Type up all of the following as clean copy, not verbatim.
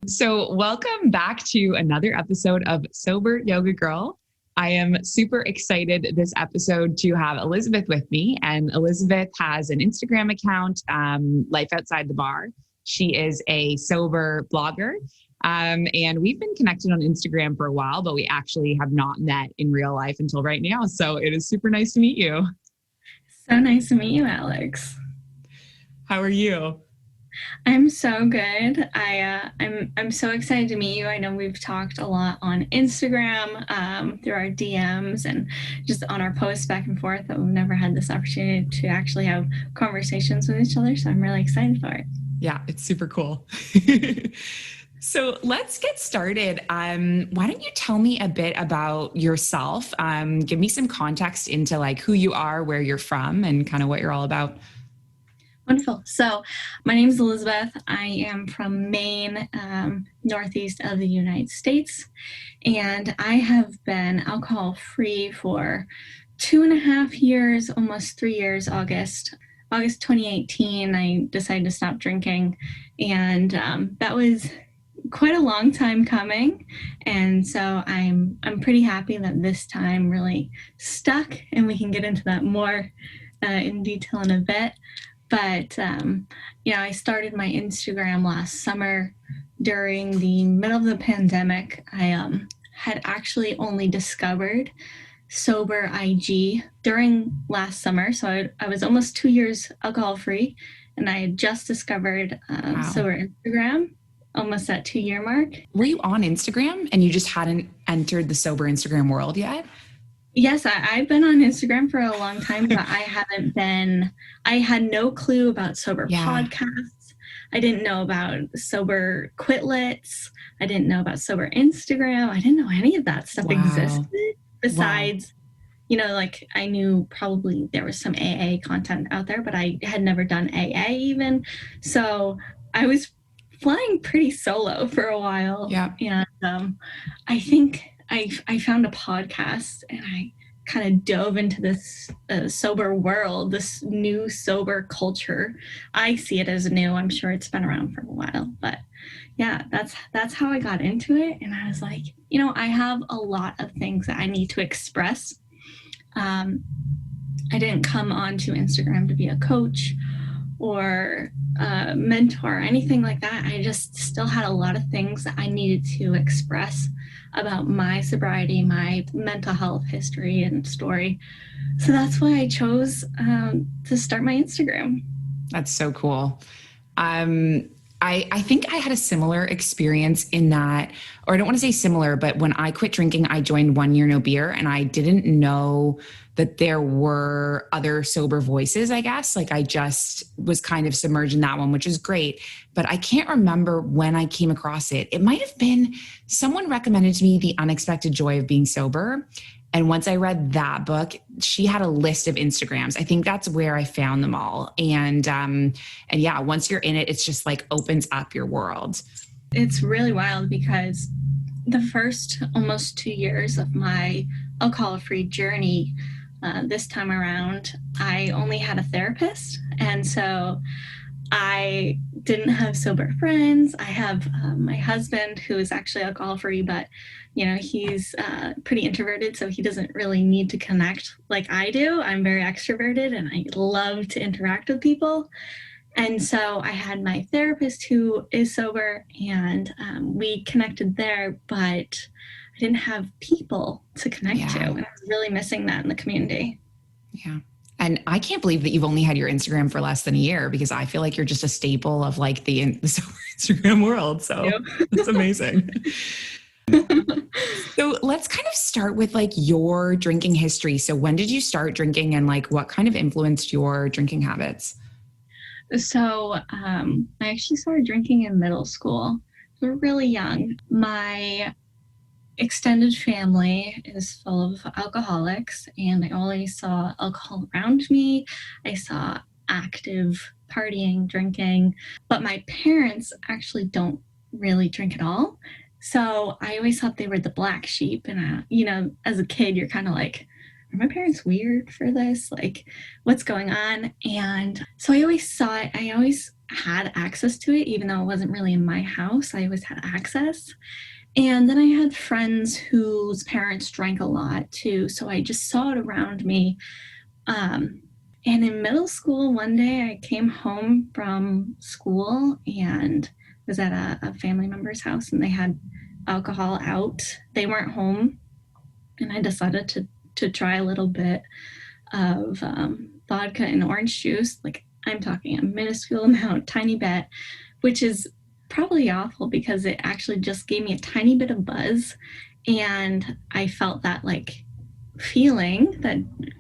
So, welcome back to another episode of Sober Yoga Girl. I am super excited this episode to have Elizabeth with me. And Elizabeth has an Instagram account, Life Outside the Bar. She is a sober blogger. And we've been connected on Instagram for a while, but we actually have not met in real life until right now. So, it is super nice to meet you. So nice to meet you, Alex. How are you? I'm so good. I'm so excited to meet you. I know we've talked a lot on Instagram through our DMs and just on our posts back and forth, but we've never had this opportunity to actually have conversations with each other. So I'm really excited for it. Yeah, it's super cool. So let's get started. Why don't you tell me a bit about yourself? Give me some context into like who you are, where you're from, and kind of what you're all about. Wonderful. So my name is Elizabeth. I am from Maine, northeast of the United States, and I have been alcohol-free for 2.5 years, almost 3 years. August 2018, I decided to stop drinking, and that was quite a long time coming. And so I'm pretty happy that this time really stuck, and we can get into that more in detail in a bit. But, I started my Instagram last summer during the middle of the pandemic. I had actually only discovered sober IG during last summer. So I was almost 2 years alcohol free, and I had just discovered Wow. sober Instagram, almost that 2 year mark. Were you on Instagram and you just hadn't entered the sober Instagram world yet? Yes, I've been on Instagram for a long time, but I had no clue about sober Yeah. podcasts. I didn't know about sober quitlets. I didn't know about sober Instagram. I didn't know any of that stuff existed Wow. Wow. besides, like I knew probably there was some AA content out there, but I had never done AA even. So I was flying pretty solo for a while. Yeah. And I think I found a podcast, and I kind of dove into this sober world, this new sober culture. I see it as new. I'm sure it's been around for a while, but yeah, that's how I got into it. And I was like, I have a lot of things that I need to express. Um, I didn't come onto Instagram to be a coach or a mentor or anything like that. I just still had a lot of things that I needed to express about my sobriety, my mental health history and story. So that's why I chose to start my Instagram. That's so cool. Um, I think I had a similar experience in that, or I don't want to say similar, but when I quit drinking, I joined One Year No Beer, and I didn't know that there were other sober voices, I guess. Like I just was kind of submerged in that one, which is great. But I can't remember when I came across it. It might have been someone recommended to me The Unexpected Joy of Being Sober. And once I read that book, she had a list of Instagrams. I think that's where I found them all. And yeah, once you're in it, it's just like opens up your world. It's really wild because the first almost 2 years of my alcohol-free journey, this time around, I only had a therapist. And so I didn't have sober friends. I have my husband who is actually alcohol free, but he's pretty introverted, so he doesn't really need to connect like I do. I'm very extroverted and I love to interact with people. And so I had my therapist who is sober, and we connected there, but I didn't have people to connect to. Yeah. And I was really missing that in the community. Yeah. And I can't believe that you've only had your Instagram for less than a year, because I feel like you're just a staple of like the Instagram world. So that's amazing. So let's kind of start with like your drinking history. So when did you start drinking, and like what kind of influenced your drinking habits? So I actually started drinking in middle school. We were really young. My extended family is full of alcoholics, and I always saw alcohol around me. I saw active partying, drinking, but my parents actually don't really drink at all. So I always thought they were the black sheep. And, as a kid, you're kind of like, are my parents weird for this? Like, what's going on? And so I always saw it. I always had access to it, even though it wasn't really in my house. I always had access. And then I had friends whose parents drank a lot too. So I just saw it around me. And in middle school, one day I came home from school and was at a family member's house, and they had alcohol out. They weren't home, and I decided to try a little bit of vodka and orange juice. Like, I'm talking a minuscule amount, tiny bit, which is probably awful because it actually just gave me a tiny bit of buzz. And I felt that like feeling, that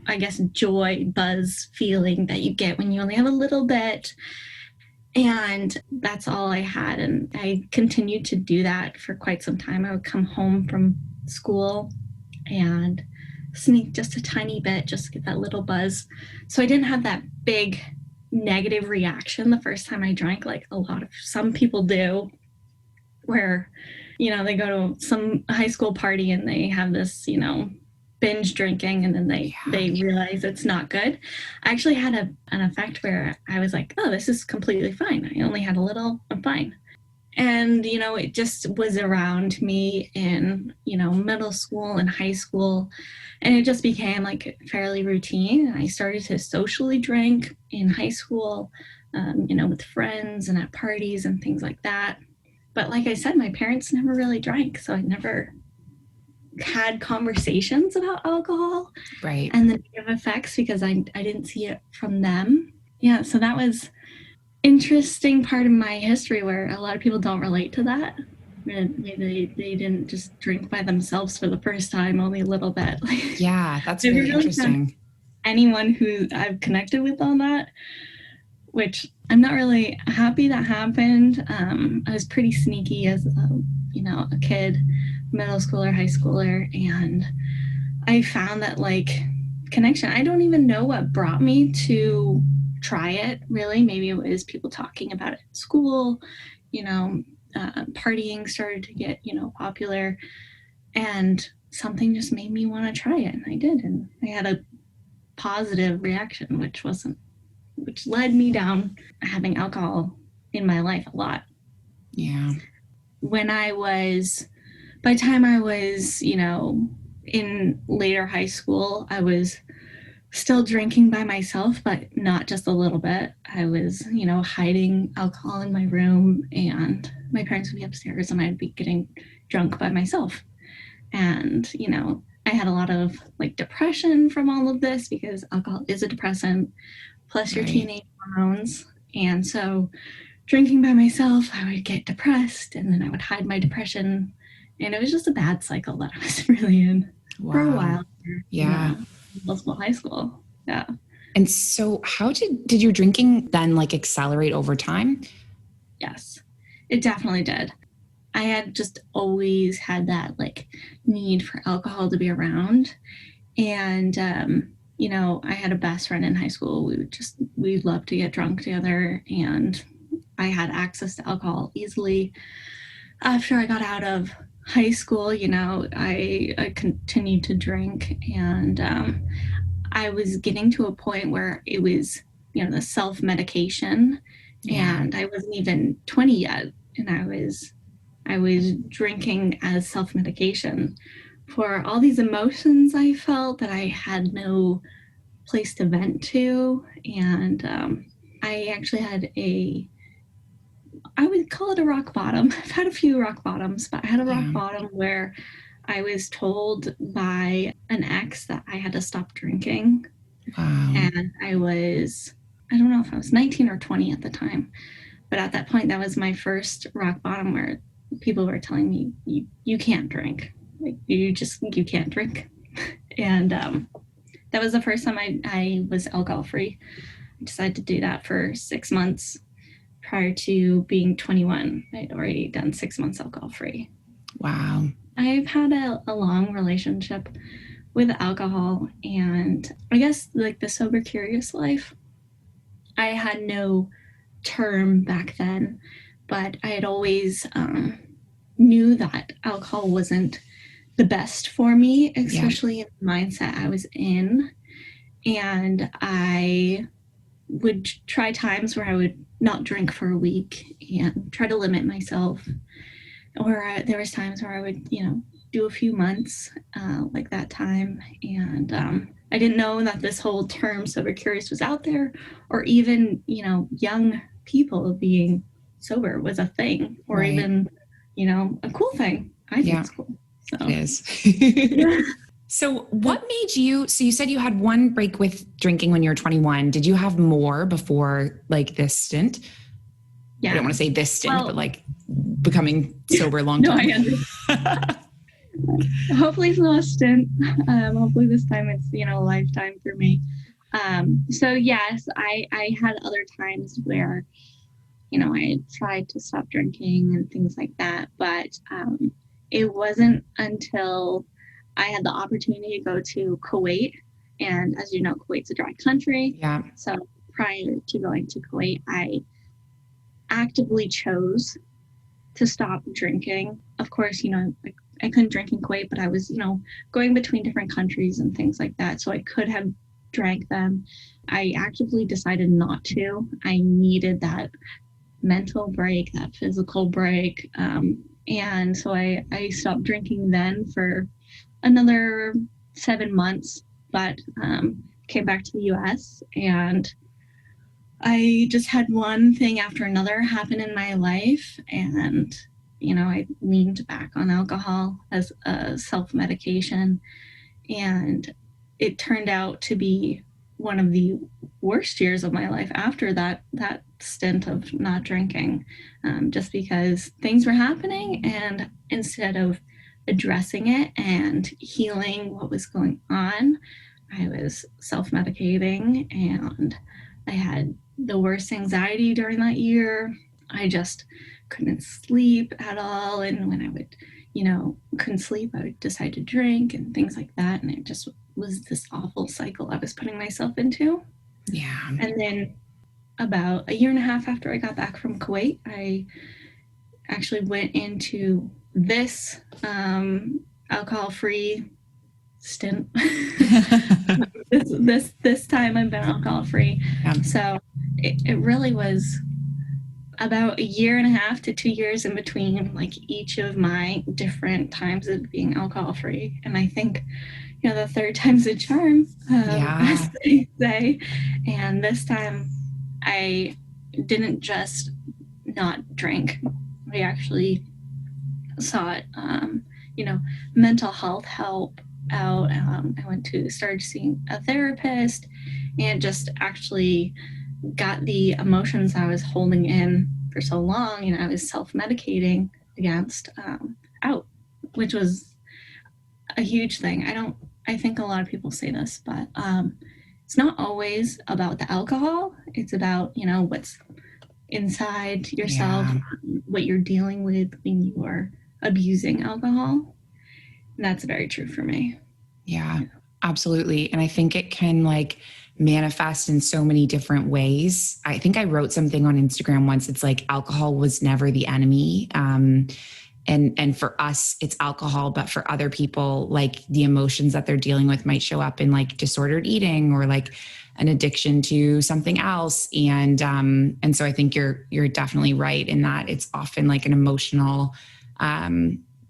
I guess joy, buzz feeling that you get when you only have a little bit. And that's all I had. And I continued to do that for quite some time. I would come home from school and sneak just a tiny bit just to get that little buzz. So I didn't have that big negative reaction the first time I drank, like some people do, where, they go to some high school party and they have this, binge drinking, and then they realize it's not good. I actually had an effect where I was like, oh, this is completely fine. I only had a little, I'm fine. And, it just was around me in, middle school and high school. And it just became like fairly routine. And I started to socially drink in high school, with friends and at parties and things like that. But like I said, my parents never really drank. So I never had conversations about alcohol and the negative effects because I didn't see it from them. Yeah, so that was interesting part of my history where a lot of people don't relate to that. Maybe they didn't just drink by themselves for the first time, only a little bit. Yeah, that's really interesting. Anyone who I've connected with on that, which I'm not really happy that happened. I was pretty sneaky as a kid, middle schooler, high schooler, and I found that connection. I don't even know what brought me to try it, really. Maybe it was people talking about it in school, partying started to get, popular, and something just made me want to try it. And I did. And I had a positive reaction, which led me down having alcohol in my life a lot. Yeah. By the time I was, in later high school, I was still drinking by myself, but not just a little bit. I was, hiding alcohol in my room, and my parents would be upstairs and I'd be getting drunk by myself. And, I had a lot of depression from all of this because alcohol is a depressant, plus your teenage hormones. And so drinking by myself, I would get depressed, and then I would hide my depression. And it was just a bad cycle that I was really in for a while. Yeah. Middle school, high school. Yeah. And so how did your drinking then accelerate over time? Yes, it definitely did. I had just always had that need for alcohol to be around. And, I had a best friend in high school. We loved to get drunk together, and I had access to alcohol easily. After I got out of high school, I continued to drink, and I was getting to a point where it was, the self-medication, and I wasn't even 20 yet, and I was drinking as self-medication for all these emotions I felt that I had no place to vent to. And I actually had I would call it a rock bottom. I've had a few rock bottoms, but I had a rock bottom where I was told by an ex that I had to stop drinking. Wow. And I don't know if I was 19 or 20 at the time, but at that point, that was my first rock bottom where people were telling me, you can't drink. You can't drink. And that was the first time I was alcohol free. I decided to do that for 6 months. Prior to being 21, I'd already done 6 months alcohol free. Wow. I've had a long relationship with alcohol, and I guess the sober curious life. I had no term back then, but I had always knew that alcohol wasn't the best for me, especially in the mindset I was in. And I would try times where I would not drink for a week and try to limit myself. Or there was times where I would, do a few months like that time. And I didn't know that this whole term sober curious was out there, or even, young people being sober was a thing, or Right. even, a cool thing. I think it's cool. So. It is. So what made you, so you said you had one break with drinking when you were 21. Did you have more before like this stint? Yeah. I don't want to say this stint, but like becoming sober a long No, time. I understand. Hopefully it's not a stint. Hopefully this time it's, a lifetime for me. So yes, I had other times where, I had tried to stop drinking and things like that, but it wasn't until I had the opportunity to go to Kuwait. And as you know, Kuwait's a dry country. Yeah. So prior to going to Kuwait, I actively chose to stop drinking. Of course, I couldn't drink in Kuwait, but I was, going between different countries and things like that. So I could have drank them. I actively decided not to. I needed that mental break, that physical break. And so I stopped drinking then for another 7 months, but came back to the US, and I just had one thing after another happen in my life. And, I leaned back on alcohol as a self-medication. And it turned out to be one of the worst years of my life after that stint of not drinking, just because things were happening. And instead of addressing it and healing what was going on, I was self-medicating, and I had the worst anxiety during that year. I just couldn't sleep at all. And when I would, couldn't sleep, I would decide to drink and things like that. And it just was this awful cycle I was putting myself into. Yeah. And then about a year and a half after I got back from Kuwait, I actually went into this alcohol-free stint. this time I've been alcohol-free. Yeah. So it really was about a year and a half to 2 years in between, like, each of my different times of being alcohol-free. And I think, the third time's a charm, as they say. And this time I didn't just not drink. I actually sought, mental health help out. I started seeing a therapist, and just actually got the emotions I was holding in for so long, I was self-medicating against, out, which was a huge thing. I think a lot of people say this, but it's not always about the alcohol. It's about, what's inside yourself, what you're dealing with when you are abusing alcohol. And that's very true for me. Yeah, absolutely. And I think it can manifest in so many different ways. I think I wrote something on Instagram once. It's like alcohol was never the enemy. And for us, it's alcohol, but for other people, the emotions that they're dealing with might show up in disordered eating or an addiction to something else. And so I think you're definitely right in that it's often an emotional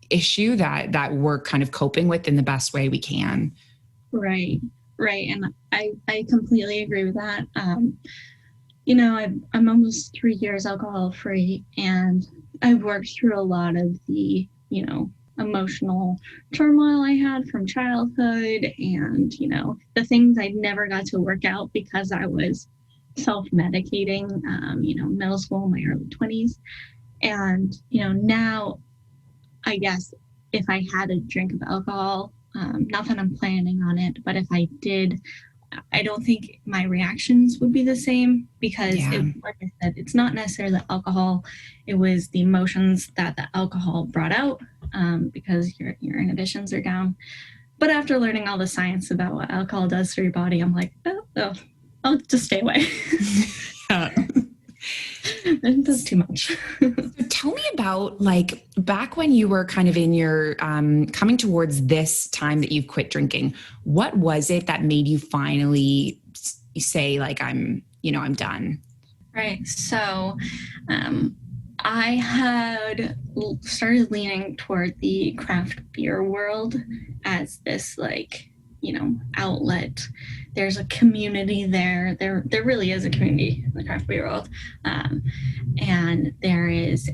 issue that we're kind of coping with in the best way we can. Right. And I completely agree with that. I'm almost 3 years alcohol free, and I've worked through a lot of the, emotional turmoil I had from childhood, and, the things I never got to work out because I was self-medicating, middle school, my early 20s. And, now I guess if I had a drink of alcohol, not that I'm planning on it, but if I did, I don't think my reactions would be the same, because like I said, it's not necessarily the alcohol. It was the emotions that the alcohol brought out, because your inhibitions are down. But after learning all the science about what alcohol does for your body, I'm like, oh I'll just stay away. It does too much. So tell me about back when you were kind of in your coming towards this time that you've quit drinking. What was it that made you finally say I'm done? Right. So I had started leaning toward the craft beer world as this, like, outlet. There's a community there. There really is a community in the craft beer world. Um, and there is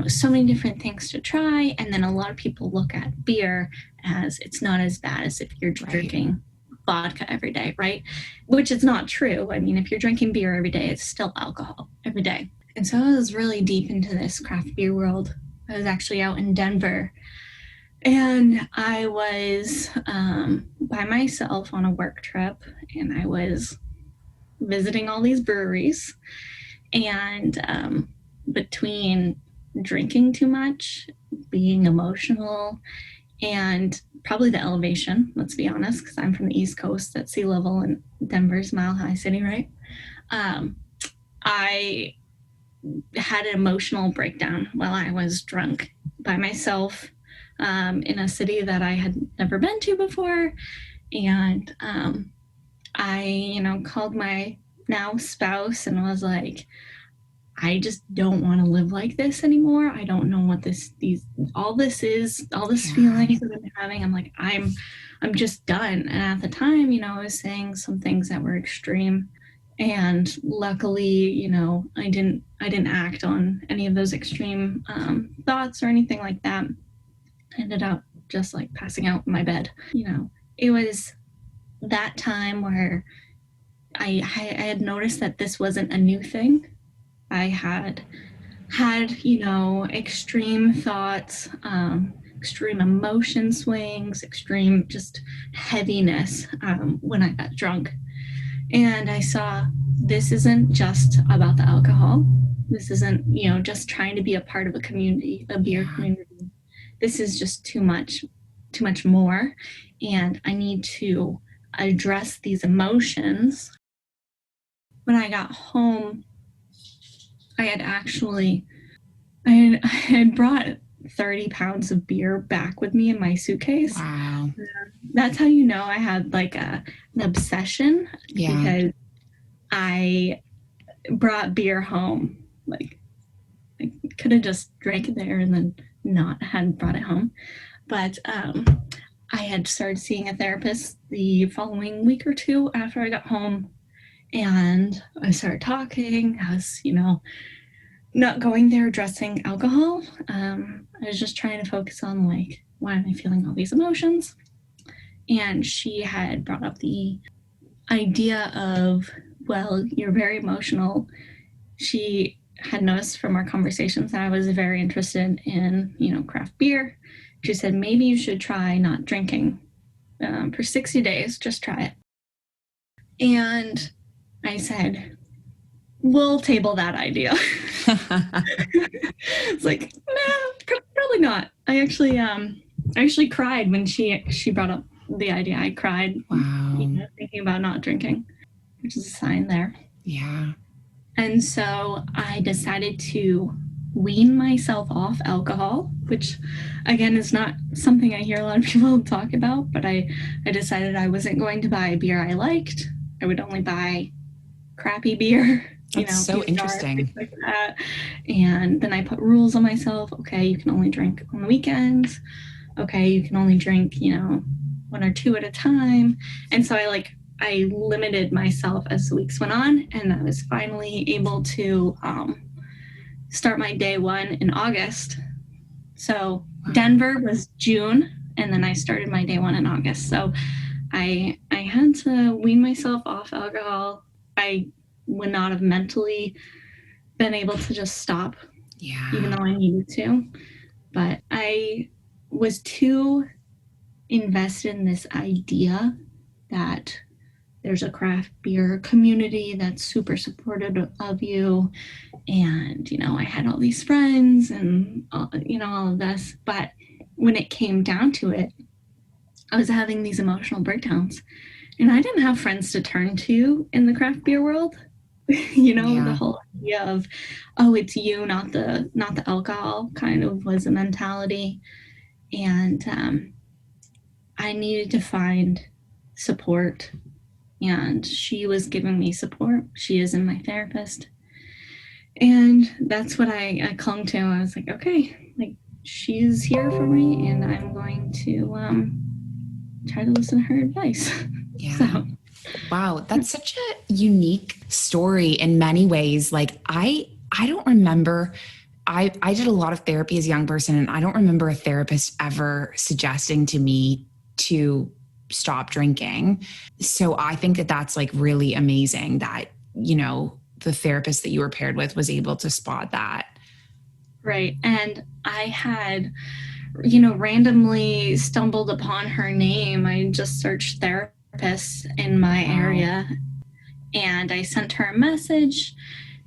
so many different things to try. And then a lot of people look at beer as it's not as bad as if you're drinking vodka every day, right? Which is not true. I mean, if you're drinking beer every day, it's still alcohol every day. And so I was really deep into this craft beer world. I was actually out in Denver, and I was by myself on a work trip, and I was visiting all these breweries. And between drinking too much, being emotional, and probably the elevation, let's be honest, because I'm from the East Coast at sea level, and Denver's Mile High City, right? I had an emotional breakdown while I was drunk by myself in a city that I had never been to before. And I called my now spouse and was like, I just don't want to live like this anymore. I don't know what all this feelings that I'm having. I'm like, I'm just done. And at the time, I was saying some things that were extreme. And luckily, I didn't act on any of those extreme thoughts or anything like that. I ended up just like passing out in my bed. It was that time where I had noticed that this wasn't a new thing. I had extreme thoughts, extreme emotion swings, extreme just heaviness when I got drunk. And I saw this isn't just about the alcohol. This isn't, just trying to be a part of a community, a beer community. This is just too much more. And I need to address these emotions. When I got home, I had brought 30 pounds of beer back with me in my suitcase. Wow. That's how I had like an obsession, because I brought beer home. Like, I could have just drank it there and then hadn't brought it home. But I had started seeing a therapist the following week or two after I got home, and I started talking. I was, not going there addressing alcohol. I was just trying to focus on like, why am I feeling all these emotions? And she had brought up the idea of, well, you're very emotional. She had noticed from our conversations that I was very interested in, craft beer. She said, maybe you should try not drinking for 60 days. Just try it. And I said, we'll table that idea. It's like, nah, probably not. I actually cried when she brought up the idea. I cried. Wow. Thinking about not drinking, which is a sign there. Yeah. And so I decided to wean myself off alcohol, which again is not something I hear a lot of people talk about, but I decided I wasn't going to buy beer I liked. I would only buy crappy beer. That's so interesting. Like that. And then I put rules on myself. Okay, you can only drink on the weekends. Okay, you can only drink, one or two at a time. And so I limited myself as the weeks went on, and I was finally able to start my day one in August. So Denver was June, and then I started my day one in August. So I had to wean myself off alcohol. I would not have mentally been able to just stop, even though I needed to. But I was too invested in this idea that there's a craft beer community that's super supportive of you. And, I had all these friends and, all of this. But when it came down to it, I was having these emotional breakdowns. And I didn't have friends to turn to in the craft beer world. The whole idea of, oh, it's you, not the alcohol, kind of was a mentality. And I needed to find support. and she was giving me support. She isn't my therapist. And that's what I clung to. I was like, okay, like she's here for me, and I'm going to try to listen to her advice. Yeah. So, Wow, that's such a unique story in many ways. Like I don't remember I did a lot of therapy as a young person, and I don't remember a therapist ever suggesting to me to stop drinking. So I think that that's like really amazing that, the therapist that you were paired with was able to spot that. right. And I had, randomly stumbled upon her name. I just searched therapists in my Wow. area, and I sent her a message.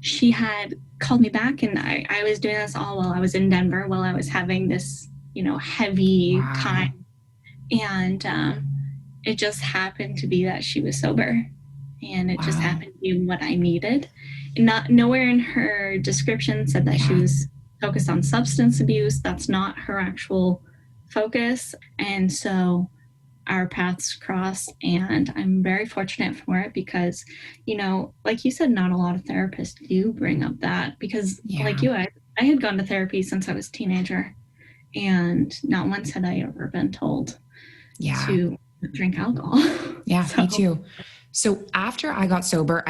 She had called me back, and I was doing this all while I was in Denver, while I was having this, heavy Wow. time. And it just happened to be that she was sober, and it just Wow. happened to be what I needed. And not nowhere in her description said that she Yeah. was focused on substance abuse. That's not her actual focus. And so our paths crossed, and I'm very fortunate for it because, like you said, not a lot of therapists do bring up that because, like Yeah. you, I had gone to therapy since I was a teenager, and not once had I ever been told Yeah. to drink alcohol. Yeah, me So, too. So after I got sober,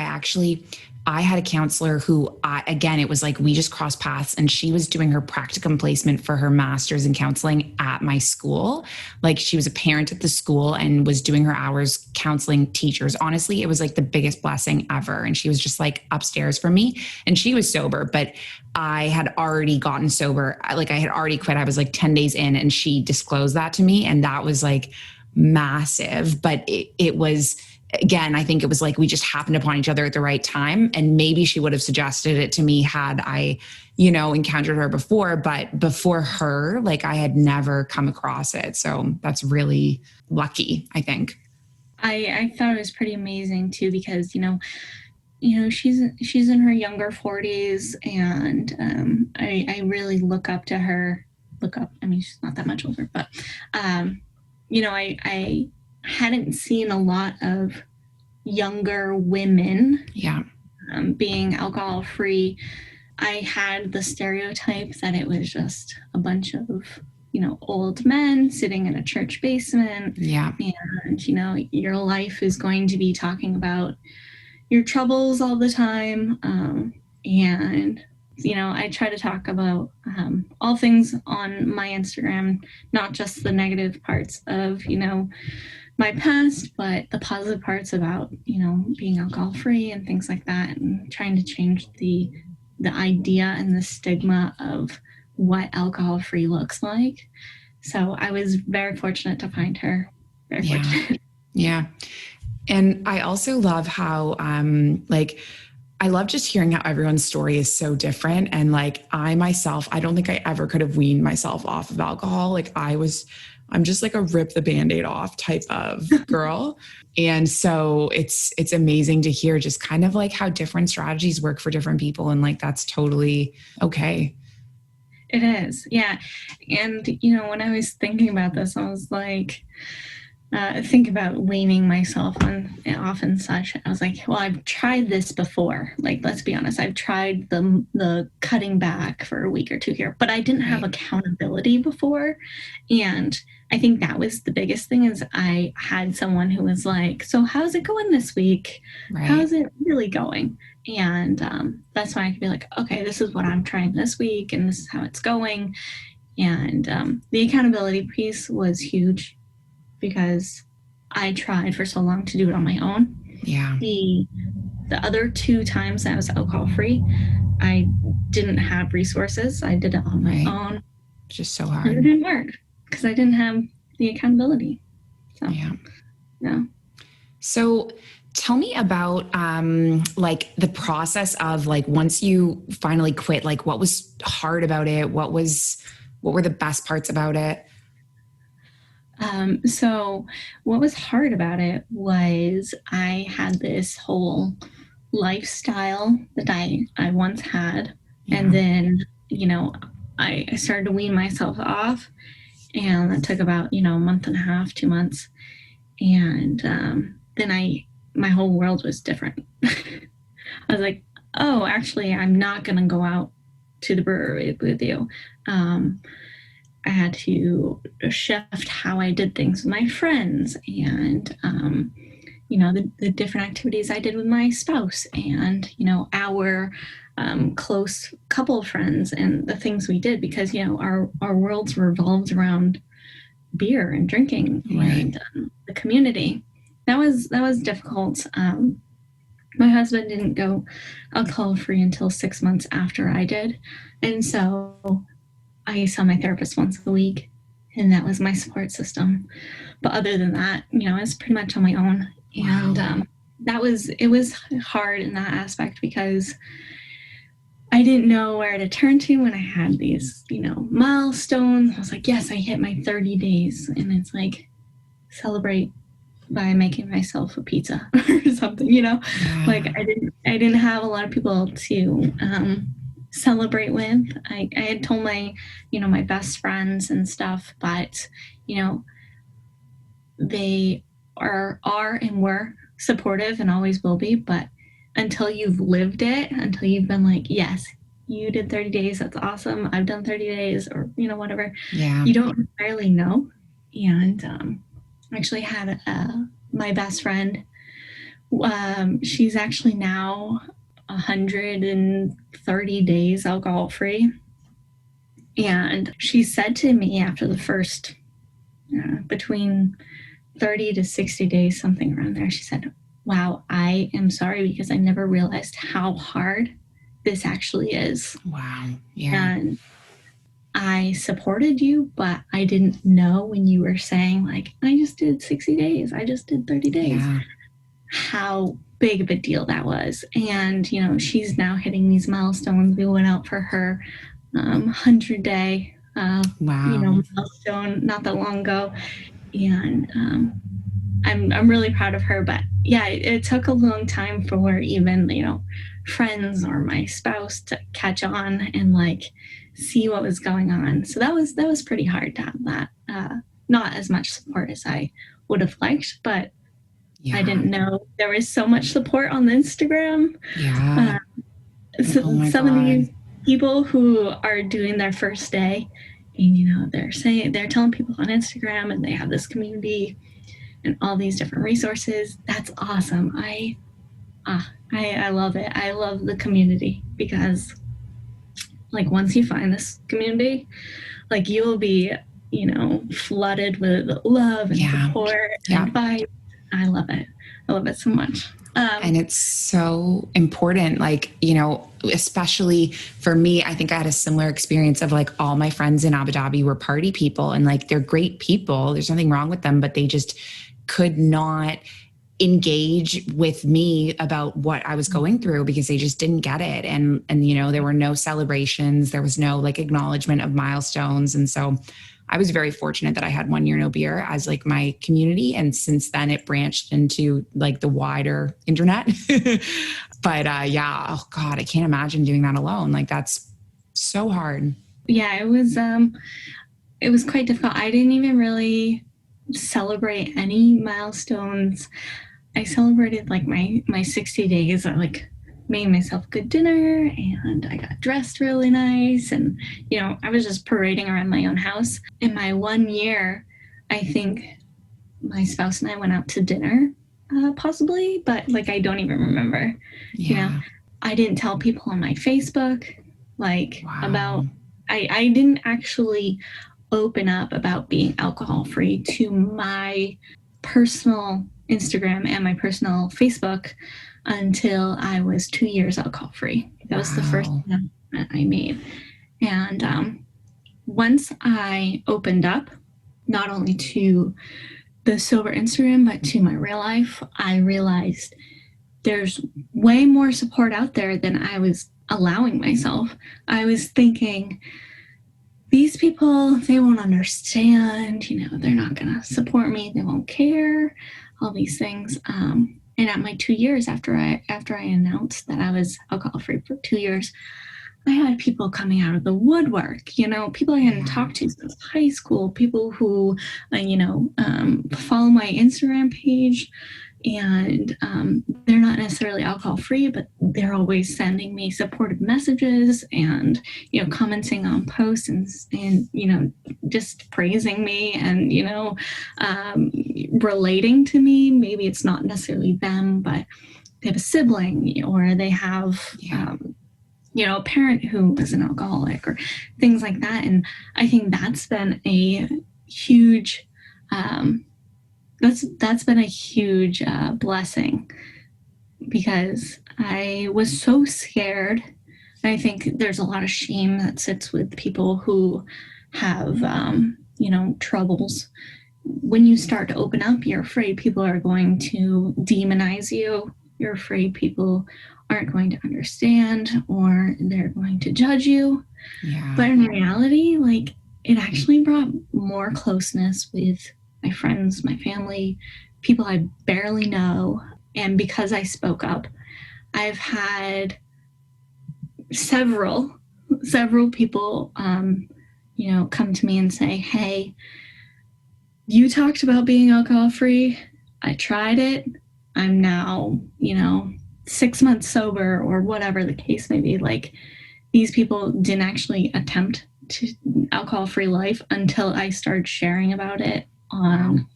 I had a counselor who, again, it was like we just crossed paths, and she was doing her practicum placement for her master's in counseling at my school. Like she was a parent at the school and was doing her hours counseling teachers. Honestly, it was like the biggest blessing ever. And she was just like upstairs from me, and she was sober, but I had already gotten sober. Like I had already quit. I was like 10 days in, and she disclosed that to me. And that was like massive, but it was, again, I think it was like we just happened upon each other at the right time. And maybe she would have suggested it to me had I, encountered her before. But before her, like I had never come across it. So that's really lucky, I think. I thought it was pretty amazing too because she's in her younger 40s, and I really look up to her. Look up. I mean, she's not that much older, but I hadn't seen a lot of younger women Yeah. being alcohol free. I had the stereotype that it was just a bunch of old men sitting in a church basement, Yeah. and your life is going to be talking about your troubles all the time. And I try to talk about all things on my Instagram, not just the negative parts of my past, but the positive parts about being alcohol free and things like that, and trying to change the idea and the stigma of what alcohol free looks like. So I was very fortunate to find her. Very Yeah. fortunate. Yeah. And I also love how, like, I love just hearing how everyone's story is so different. And like, I myself, I don't think I ever could have weaned myself off of alcohol. Like, I'm just like a rip the band-aid off type of girl. And so it's amazing to hear just kind of like how different strategies work for different people. And like, that's totally okay. It is. Yeah. And, when I was thinking about this, I was like, think about weaning myself off and such. I was like, well, I've tried this before. Like, let's be honest, I've tried the cutting back for a week or two here, but I didn't have Right. accountability before. And I think that was the biggest thing is I had someone who was like, so how's it going this week? Right. How's it really going? And that's why I could be like, okay, this is what I'm trying this week, and this is how it's going. And the accountability piece was huge because I tried for so long to do it on my own. Yeah. The other two times I was alcohol free, I didn't have resources. I did it on my Right. own. It's just so And it hard. didn't work because I didn't have the accountability. So, Yeah. yeah. So tell me about like the process of like once you finally quit, like what was hard about it? What were the best parts about it? So what was hard about it was I had this whole lifestyle that I once had. And Yeah. then, I started to wean myself off, and that took about, a month and a half, 2 months. And then I my whole world was different. I was like, oh, actually, I'm not going to go out to the brewery with you. I had to shift how I did things with my friends and, the different activities I did with my spouse and, our close couple of friends and the things we did because, our worlds revolved around beer and drinking and the community. That was difficult. My husband didn't go alcohol free until 6 months after I did. And so I saw my therapist once a week, and that was my support system. But other than that, I was pretty much on my own. Wow. And it was hard in that aspect because I didn't know where to turn to when I had these, milestones. I was like, yes, I hit my 30 days. And it's like, celebrate by making myself a pizza or something, like I didn't have a lot of people to celebrate with. I had told my, my best friends and stuff, but, they are and were supportive and always will be. But until you've lived it, until you've been like, yes, you did 30 days. That's awesome. I've done 30 days or, whatever. Yeah. You don't entirely know. And actually had my best friend. She's actually now 130 days alcohol free. And she said to me after the first between 30 to 60 days, something around there, she said, wow, I am sorry because I never realized how hard this actually is. Wow. Yeah. And I supported you, but I didn't know when you were saying like, I just did 60 days. I just did 30 days. Yeah. How big of a deal that was. And, she's now hitting these milestones. We went out for her 100-day, milestone not that long ago. And I'm really proud of her. But yeah, it took a long time for even, friends or my spouse to catch on and like see what was going on. So that was pretty hard to have that. Not as much support as I would have liked, but I didn't know there was so much support on Instagram. Yeah. Some of these people who are doing their first day and, they're telling people on Instagram and they have this community and all these different resources. That's awesome. I love it. I love the community because like once you find this community, like you will be, flooded with love and support and advice. I love it. I love it so much. And it's so important, like, especially for me, I think I had a similar experience of like all my friends in Abu Dhabi were party people and like, they're great people. There's nothing wrong with them, but they just could not engage with me about what I was going through because they just didn't get it. And, there were no celebrations. There was no like acknowledgement of milestones. And so I was very fortunate that I had 1 year no beer as like my community. And since then it branched into like the wider internet. But oh God, I can't imagine doing that alone. Like that's so hard. Yeah, it was quite difficult. I didn't even really celebrate any milestones. I celebrated like my 60 days. I like made myself a good dinner and I got dressed really nice. And, I was just parading around my own house. In my 1 year, I think my spouse and I went out to dinner, possibly, but like, I don't even remember, I didn't tell people on my Facebook, like about, I didn't actually open up about being alcohol free to my personal Instagram and my personal Facebook until I was 2 years alcohol free. That was the first thing that I made. And once I opened up, not only to the sober Instagram, but to my real life, I realized there's way more support out there than I was allowing myself. I was thinking, these people, they won't understand, they're not going to support me. They won't care, all these things. And at my 2 years after I announced that I was alcohol free for 2 years, I had people coming out of the woodwork, people I hadn't talked to since high school, people who, follow my Instagram page and they're not necessarily alcohol free, but they're always sending me supportive messages and, commenting on posts and just praising me and, relating to me. Maybe it's not necessarily them, but they have a sibling or they have, a parent who is an alcoholic or things like that. And I think that's been a huge, that's been a huge blessing, because I was so scared. I think there's a lot of shame that sits with people who have, troubles. When you start to open up, you're afraid people are going to demonize you. You're afraid people aren't going to understand or they're going to judge you. Yeah. But in reality, like, it actually brought more closeness with my friends, my family, people I barely know. And because I spoke up, I've had several people, come to me and say, hey, you talked about being alcohol free. I tried it. I'm now, 6 months sober, or whatever the case may be. Like, these people didn't actually attempt to alcohol free life until I started sharing about it on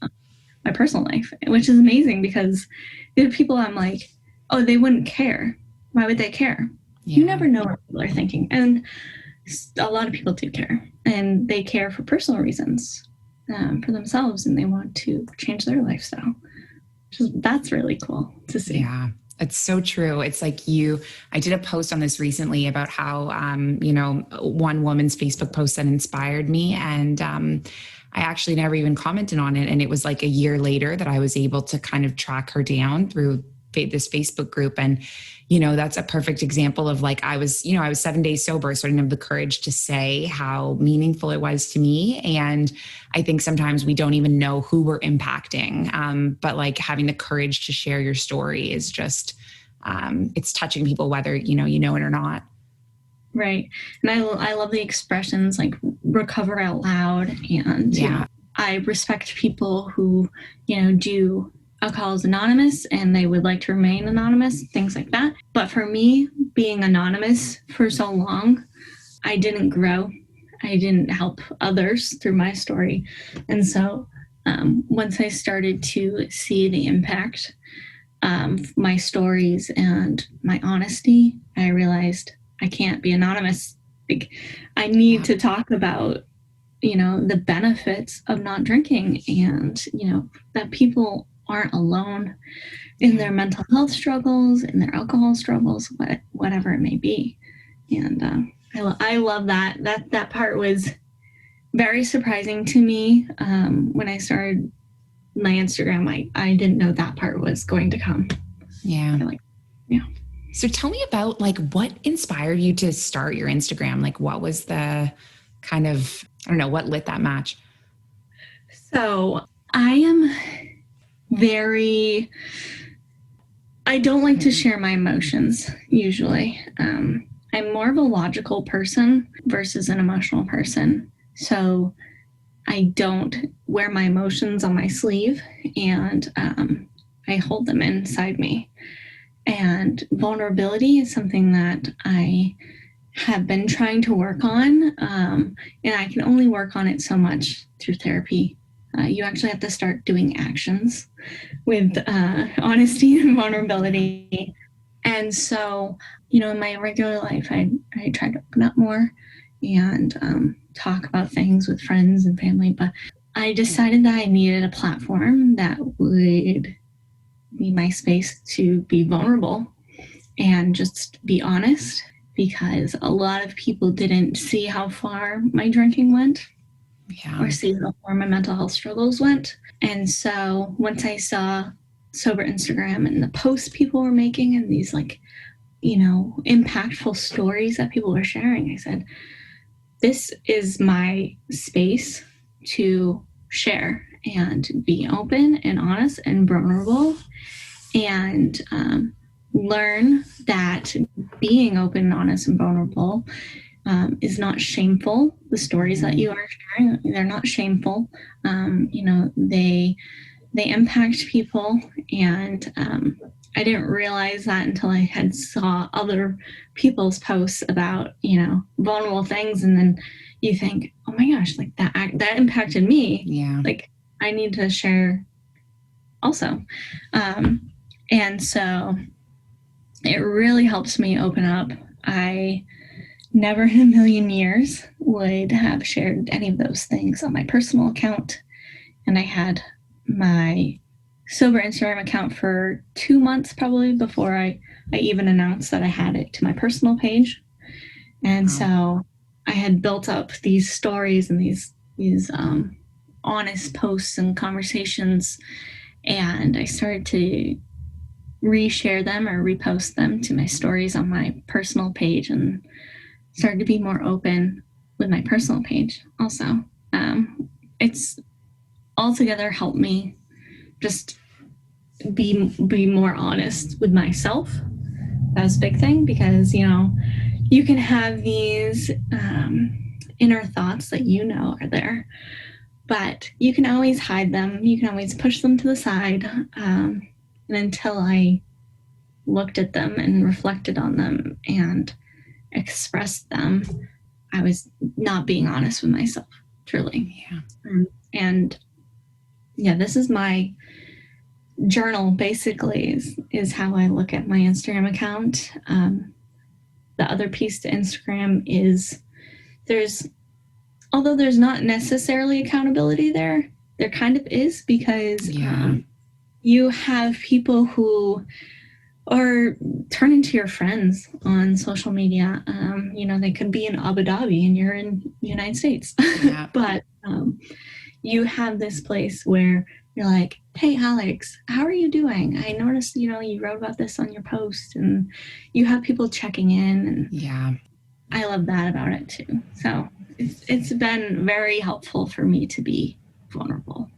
my personal life, which is amazing, because there are people I'm like, oh, they wouldn't care. Why would they care? Yeah. You never know what people are thinking. And a lot of people do care, and they care for personal reasons, for themselves, and they want to change their lifestyle. That's really cool to see. Yeah. It's so true. It's like I did a post on this recently about how, one woman's Facebook post that inspired me. And I actually never even commented on it. And it was like a year later that I was able to kind of track her down through this Facebook group. And, that's a perfect example of, like, I was 7 days sober, so I didn't have the courage to say how meaningful it was to me. And I think sometimes we don't even know who we're impacting. But like, having the courage to share your story is just, it's touching people, whether, you know it or not. Right. And I love the expressions like recover out loud. And I respect people who, do Alcoholics Anonymous and they would like to remain anonymous, things like that. But for me, being anonymous for so long, I didn't grow. I didn't help others through my story. And so once I started to see the impact of my stories and my honesty, I realized I can't be anonymous. Like, I need to talk about, the benefits of not drinking, and, that people aren't alone in their mental health struggles, in their alcohol struggles, whatever it may be. And I love that. That part was very surprising to me. When I started my Instagram, I didn't know that part was going to come. Yeah. So tell me about, like, what inspired you to start your Instagram? Like, what was the kind of, what lit that match? So I don't like to share my emotions usually. I'm more of a logical person versus an emotional person. So I don't wear my emotions on my sleeve, and I hold them inside me. And vulnerability is something that I have been trying to work on, and I can only work on it so much through therapy. You actually have to start doing actions with honesty and vulnerability. And so, in my regular life, I try to open up more and talk about things with friends and family. But I decided that I needed a platform that would be my space to be vulnerable and just be honest, because a lot of people didn't see how far my drinking went. Yeah. Or see how far my mental health struggles went. And so once I saw Sober Instagram and the posts people were making and these, like, impactful stories that people were sharing, I said, this is my space to share and be open and honest and vulnerable, and learn that being open, honest, and vulnerable is not shameful. The stories that you are sharing, they're not shameful. They they impact people. And I didn't realize that until I had saw other people's posts about, vulnerable things. And then you think, oh my gosh, like that impacted me. Yeah. Like I need to share also. And so it really helps me open up. I never in a million years would have shared any of those things on my personal account. And I had my sober Instagram account for 2 months probably before I even announced that I had it to my personal page. And so I had built up these stories and these honest posts and conversations, and I started to reshare them or repost them to my stories on my personal page, and started to be more open with my personal page also. It's altogether helped me just be more honest with myself. That was a big thing, because you can have these inner thoughts that are there, but you can always hide them. You can always push them to the side. And until I looked at them and reflected on them and expressed them, I was not being honest with myself, truly. Yeah. And this is my journal, basically, is how I look at my Instagram account. The other piece to Instagram is although there's not necessarily accountability there kind of is, because you have people who are turn into your friends on social media. They could be in Abu Dhabi and you're in the United States. Yeah. But you have this place where you're like, hey, Alex, how are you doing? I noticed, you wrote about this on your post, and you have people checking in. And yeah, I love that about it too. So it's been very helpful for me to be vulnerable.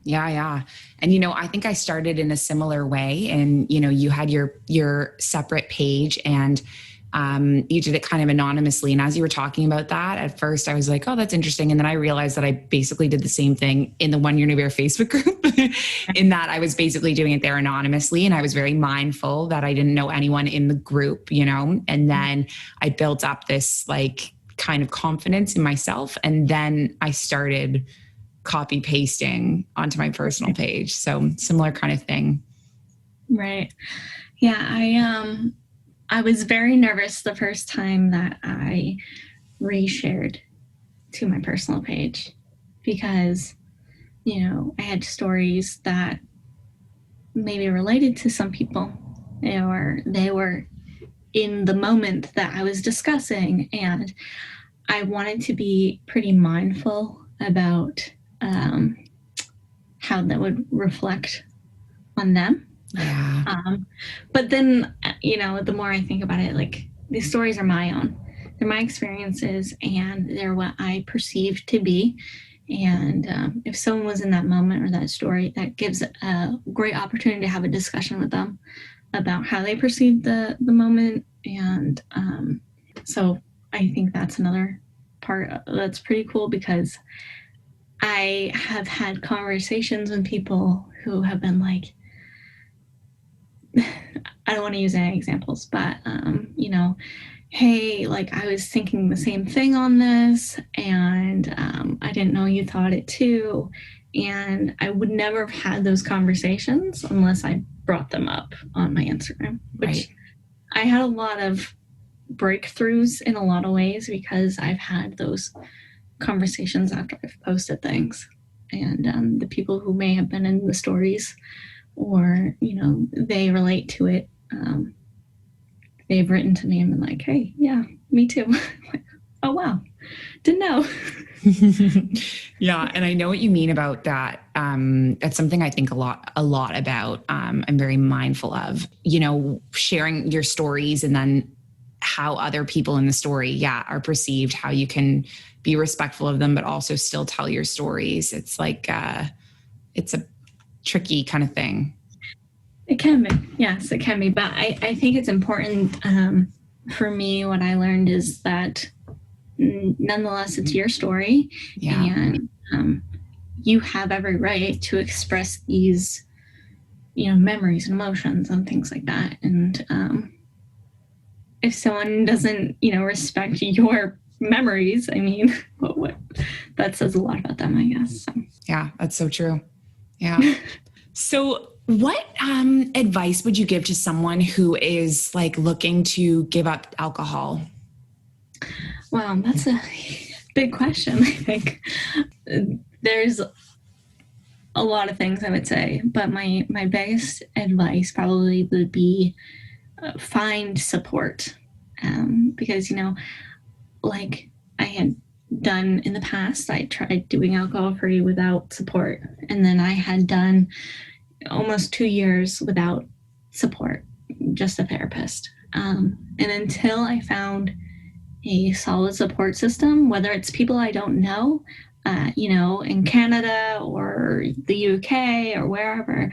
Yeah. And, I think I started in a similar way, and, you had your separate page, and you did it kind of anonymously. And as you were talking about that, at first I was like, oh, that's interesting. And then I realized that I basically did the same thing in the One Year No Beer Facebook group in that I was basically doing it there anonymously. And I was very mindful that I didn't know anyone in the group, and then I built up this like kind of confidence in myself. And then I started copy pasting onto my personal page. So similar kind of thing. Right. Yeah. I was very nervous the first time that I reshared to my personal page, because, I had stories that maybe related to some people, or they were in the moment that I was discussing. And I wanted to be pretty mindful about how that would reflect on them. Yeah. But then, the more I think about it, like, these stories are my own. They're my experiences, and they're what I perceive to be. And if someone was in that moment or that story, that gives a great opportunity to have a discussion with them about how they perceive the moment. And so I think that's another part that's pretty cool, because I have had conversations with people who have been like, I don't want to use any examples, but, hey, like, I was thinking the same thing on this, and I didn't know you thought it too. And I would never have had those conversations unless I brought them up on my Instagram, which I had a lot of breakthroughs in a lot of ways, because I've had those conversations after I've posted things. And the people who may have been in the stories, or, they relate to it, they've written to me and been like, hey, yeah, me too. Like, oh, wow. Didn't know. Yeah. And I know what you mean about that. That's something I think a lot about. I'm very mindful of, sharing your stories, and then how other people in the story, are perceived, how you can be respectful of them, but also still tell your stories. It's like, it's a tricky kind of thing. It can be. Yes, it can be. But I think it's important, for me, what I learned is that nonetheless, it's your story. Yeah. And you have every right to express these, memories and emotions and things like that. And if someone doesn't, respect your memories, I mean, what that says a lot about them, I guess. So. Yeah, that's so true. Yeah. So what advice would you give to someone who is like looking to give up alcohol? Wow, that's a big question. I think there's a lot of things I would say, but my biggest advice probably would be find support, because like I had done in the past, I tried doing alcohol free without support, and then I had done almost 2 years without support, just a therapist. And until I found a solid support system, whether it's people I don't know, in Canada or the UK or wherever,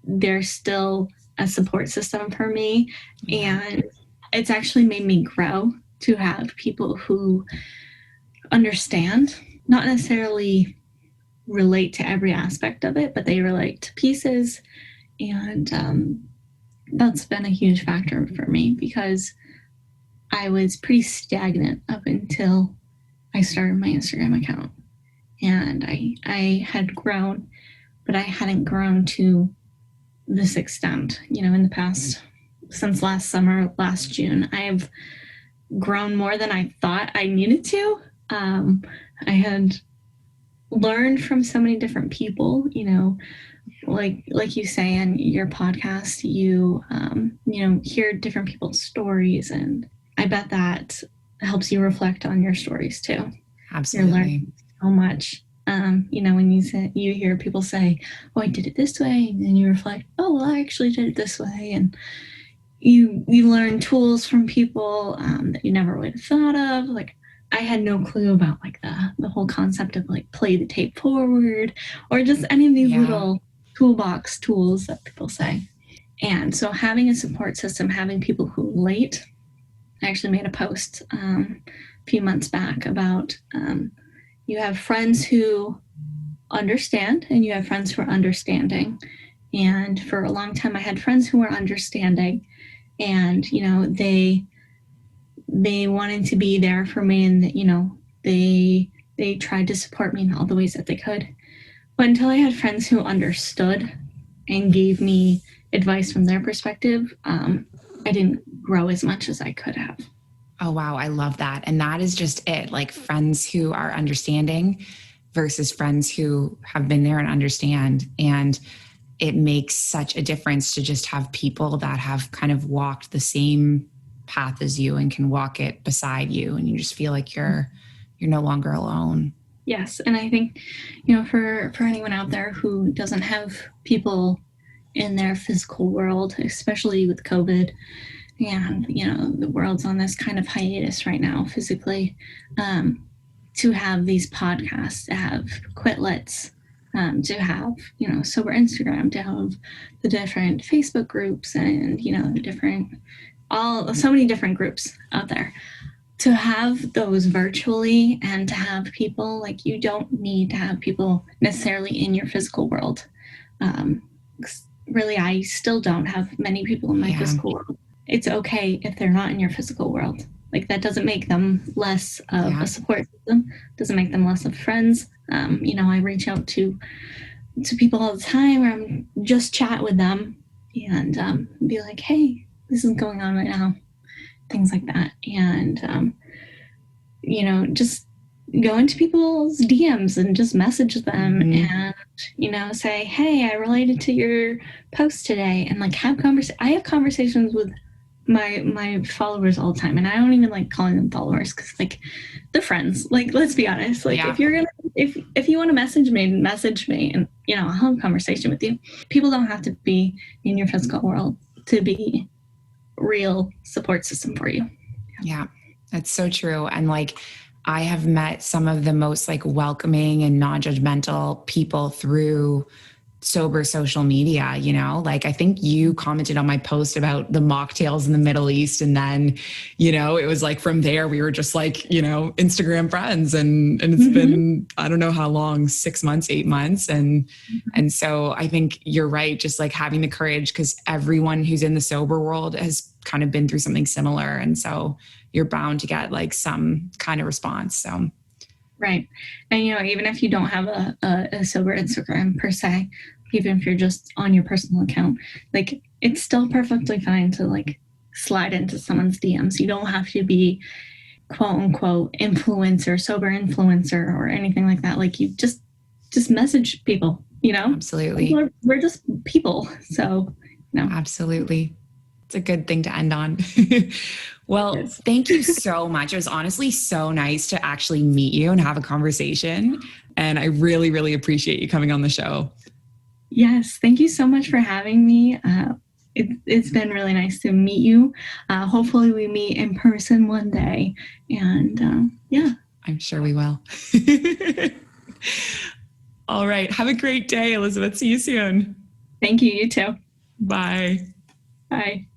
there's still a support system for me. Yeah. And it's actually made me grow to have people who understand, not necessarily relate to every aspect of it, but they relate to pieces. And that's been a huge factor for me, because I was pretty stagnant up until I started my Instagram account. And I had grown, but I hadn't grown to this extent. In the past, since last summer, last June, I've grown more than I thought I needed to. I had learned from so many different people, like you say in your podcast, you hear different people's stories, and I bet that helps you reflect on your stories too. Absolutely. You're learning so much. When you hear people say, "Oh, I did it this way," and then you reflect, "Oh, well, I actually did it this way," and you learn tools from people that you never would have thought of. Like, I had no clue about like the whole concept of like play the tape forward, or just any of these little toolbox tools that people say. And so having a support system, having people who relate. I actually made a post a few months back about you have friends who understand and you have friends who are understanding. And for a long time, I had friends who were understanding, and they wanted to be there for me, and they tried to support me in all the ways that they could. But until I had friends who understood and gave me advice from their perspective, I didn't grow as much as I could have. Oh, wow. I love that. And that is just it. Like friends who are understanding versus friends who have been there and understand. And it makes such a difference to just have people that have kind of walked the same path as you and can walk it beside you. And you just feel like you're no longer alone. Yes. And I think, for anyone out there who doesn't have people in their physical world, especially with COVID, and, the world's on this kind of hiatus right now physically, to have these podcasts, to have Quitlets, to have, Sober Instagram, to have the different Facebook groups and, so many different groups out there. To have those virtually and to have people, like, you don't need to have people necessarily in your physical world. Really, I still don't have many people in my physical world. It's okay if they're not in your physical world. Like, that doesn't make them less of a support system, doesn't make them less of friends. I reach out to people all the time where I'm just chat with them and be like, hey, this is going on right now, things like that. And, just go into people's DMs and just message them and, say, hey, I related to your post today, and like I have conversations with my followers all the time, and I don't even like calling them followers, because like they're friends. Like, let's be honest, like if you want to message me and I'll have a conversation with you. People don't have to be in your physical world to be real support system for you. Yeah, that's so true. And like, I have met some of the most like welcoming and non-judgmental people through sober social media, you know, like I think you commented on my post about the mocktails in the Middle East. And then, you know, it was like from there, we were just like, you know, Instagram friends and it's been, I don't know how long, 6 months, 8 months. And so I think you're right. Just like having the courage, because everyone who's in the sober world has kind of been through something similar. And so you're bound to get like some kind of response. So. Right. And, you know, even if you don't have a sober Instagram per se, even if you're just on your personal account, like it's still perfectly fine to like slide into someone's DMs. You don't have to be quote unquote influencer, sober influencer or anything like that. Like you just message people, you know? Absolutely. We're just people. So, you know. Absolutely. It's a good thing to end on. Well, thank you so much. It was honestly so nice to actually meet you and have a conversation. And I really, really appreciate you coming on the show. Yes. Thank you so much for having me. It's been really nice to meet you. Hopefully we meet in person one day. And yeah. I'm sure we will. All right. Have a great day, Elizabeth. See you soon. Thank you. You too. Bye. Bye.